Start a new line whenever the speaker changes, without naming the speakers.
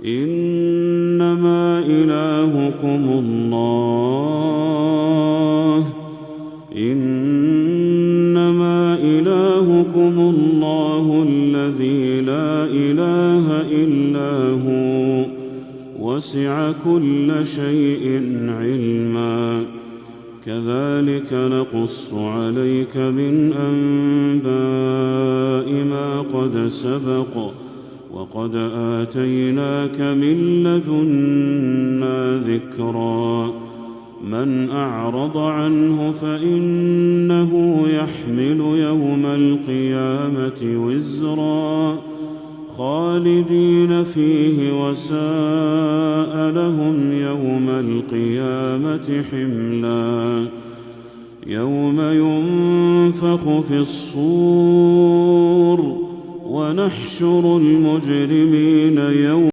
إنما إلهكم الله الذي لا إله إلا هو وسع كل شيء علما كذلك نقص عليك من أنباء ما قد سبق وقد آتيناك من لدنا ذكرا من أعرض عنه فإنه يحمل يوم القيامة وزرا خالدين فيه وساء لهم يوم القيامة حملا يوم ينفخ في الصور ونحشر المجرمين